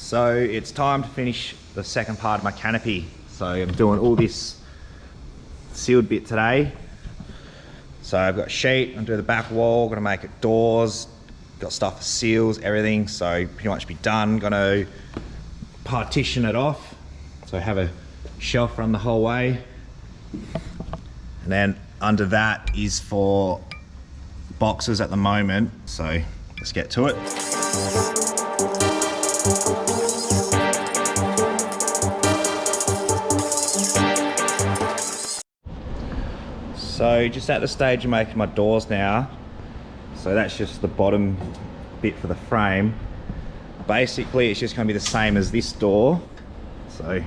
So it's time to finish the second part of my canopy. So I'm doing all this sealed bit today. So I've got sheet, I'm gonna do the back wall, gonna make it doors, got stuff for seals, everything. So pretty much be done. Gonna partition it off. So I have a shelf run the whole way. And then under that is for boxes at the moment. So let's get to it. So just at the stage of making my doors now. So that's just the bottom bit for the frame. Basically it's just going to be the same as this door. So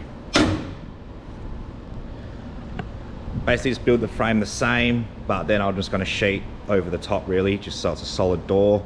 basically just build the frame the same, but then I'm just going to sheet over the top really, just so it's a solid door.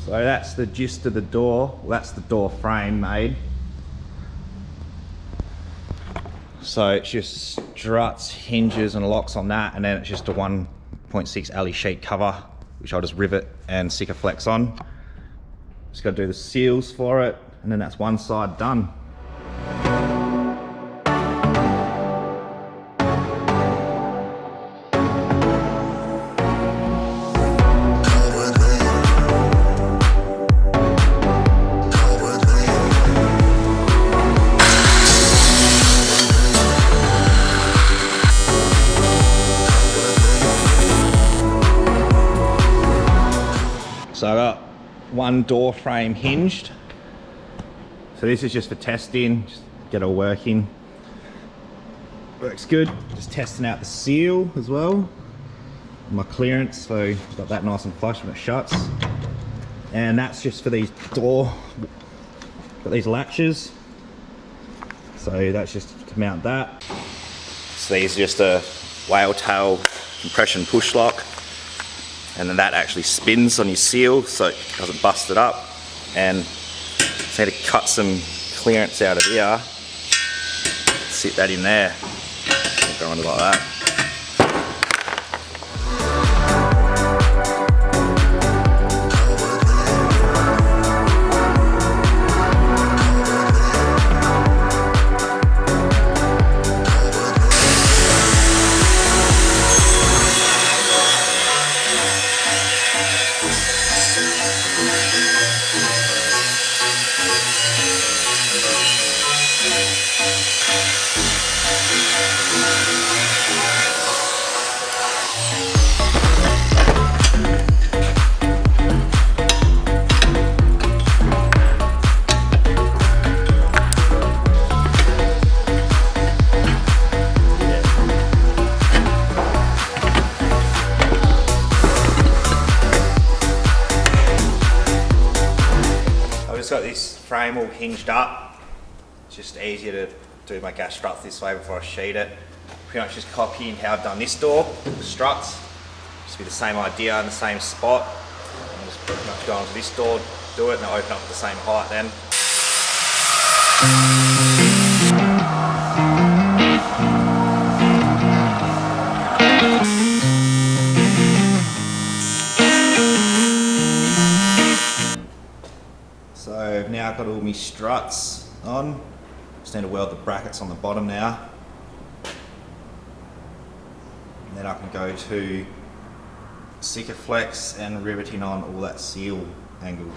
So that's the gist of the door. Well, that's the door frame made. So it's just struts, hinges and locks on that, and then it's just a 1.6 alley sheet cover, which I'll just rivet and Sikaflex on. Just got to do the seals for it, and then that's one side done. So I got one door frame hinged. So this is just for testing, just get it all working. Works good. Just testing out the seal as well. My clearance, so got that nice and flush when it shuts. And that's just for these door, got these latches. So that's just to mount that. So these are just a whale tail compression push lock. And then that actually spins on your seal so it doesn't bust it up. And just need to cut some clearance out of here, sit that in there, go on like that. Got this frame all hinged up. It's just easier to do my gas struts this way before I sheet it. Pretty much just copying how I've done this door, the struts. Just be the same idea in the same spot. And just pretty much go onto this door, do it, and I'll open up at the same height then. So I've now got all my struts on. Just need to weld the brackets on the bottom now. And then I can go to Sikaflex and riveting on all that seal angle.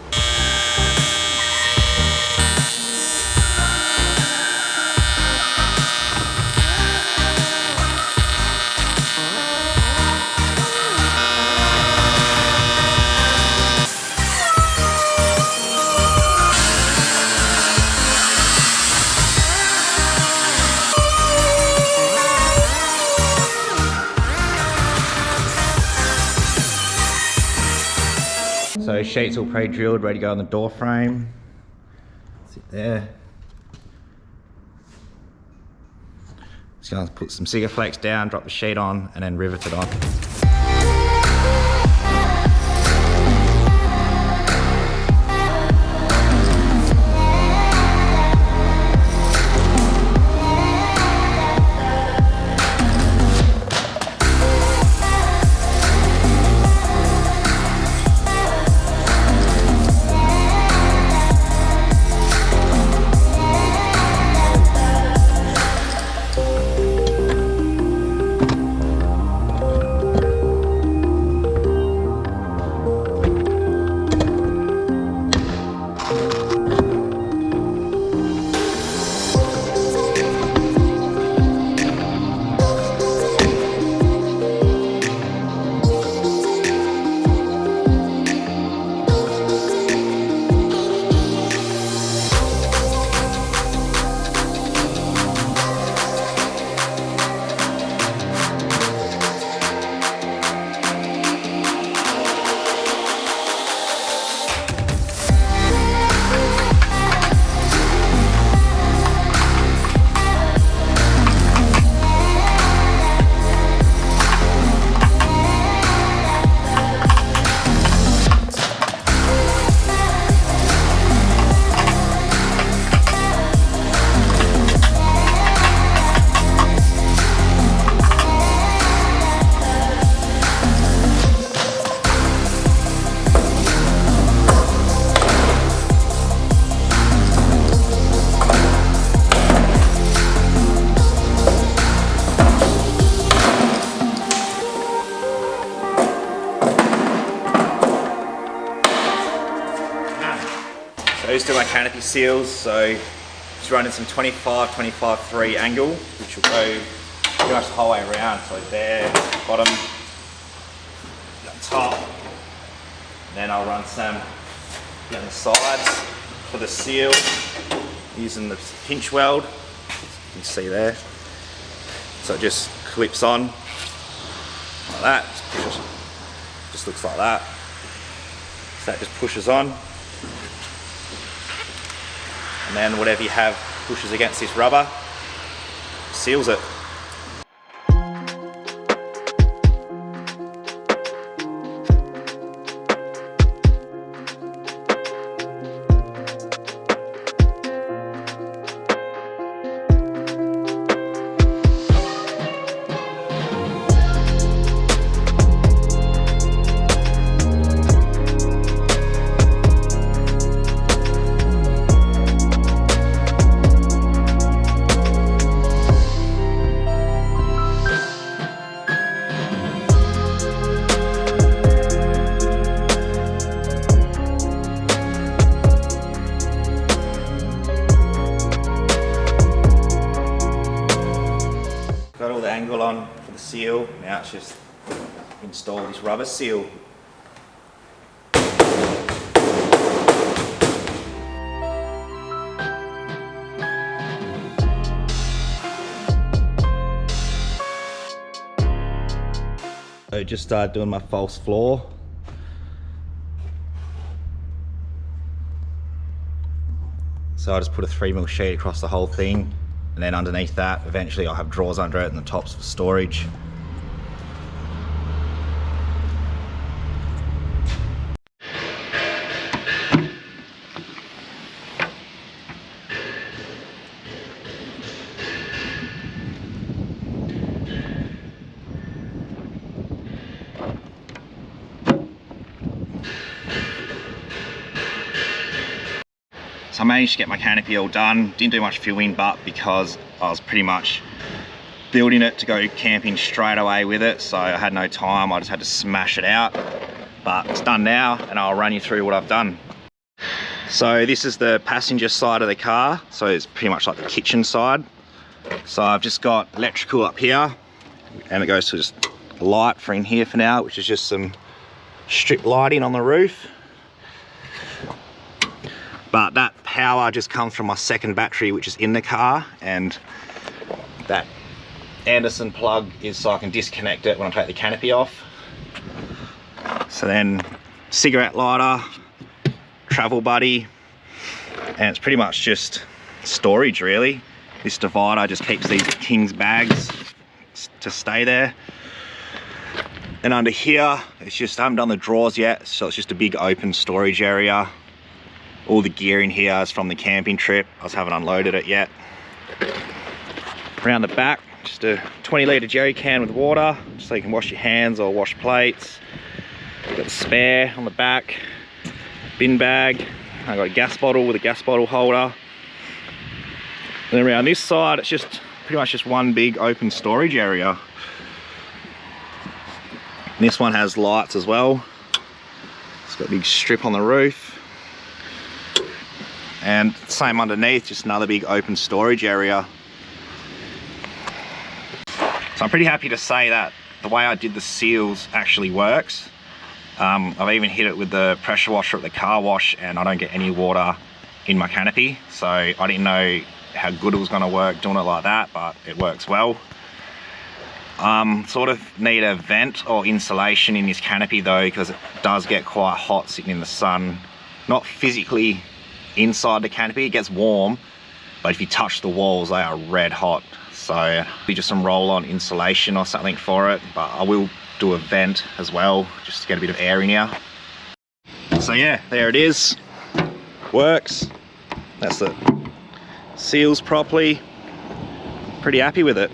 So sheets all pre-drilled, ready to go on the door frame. Sit there. Just gonna put some Sikaflex down, drop the sheet on, and then rivet it on. So these are my canopy seals, so just running some 25-3 angle, which will go pretty much the whole way around. So there, bottom, top, and then I'll run some down the sides for the seal using the pinch weld, you can see there. So it just clips on like that, just looks like that. So that just pushes on. And then whatever you have pushes against this rubber, seals it. Got all the angle on for the seal, now it's just install this rubber seal. So just started doing my false floor. So I just put a 3mm sheet across the whole thing, and then underneath that, eventually I'll have drawers under it and the tops for storage. So I managed to get my canopy all done. Didn't do much filming, but because I was pretty much building it to go camping straight away with it, so I had no time, I just had to smash it out. but it's done now and I'll run you through what I've done. So this is the passenger side of the car, so it's pretty much like the kitchen side. So I've just got electrical up here, and it goes to just light for in here for now, which is just some strip lighting on the roof. But that power just comes from my second battery, which is in the car, and that Anderson plug is so I can disconnect it when I take the canopy off. So then cigarette lighter, travel buddy, and it's pretty much just storage really. This divider just keeps these King's bags to stay there. And under here, it's just, I haven't done the drawers yet, so it's just a big open storage area. All the gear in here is from the camping trip. I just haven't unloaded it yet. Around the back, just a 20-litre jerry can with water, so you can wash your hands or wash plates. Got the spare on the back, bin bag. I got a gas bottle with a gas bottle holder. And then around this side, it's just pretty much just one big open storage area. And this one has lights as well. It's got a big strip on the roof. And same underneath, just another big open storage area. So I'm pretty happy to say that the way I did the seals actually works. I've even hit it with the pressure washer at the car wash, and I don't get any water in my canopy. So I didn't know how good it was going to work doing it like that, but it works well. Sort of need a vent or insulation in this canopy though, because it does get quite hot sitting in the sun. Not physically inside the canopy, it gets warm, but if you touch the walls, they are red hot. So be just some roll-on insulation or something for it, but I will do a vent as well, just to get a bit of air in here. So yeah, there it is. Works. That's it. Seals properly. Pretty happy with it.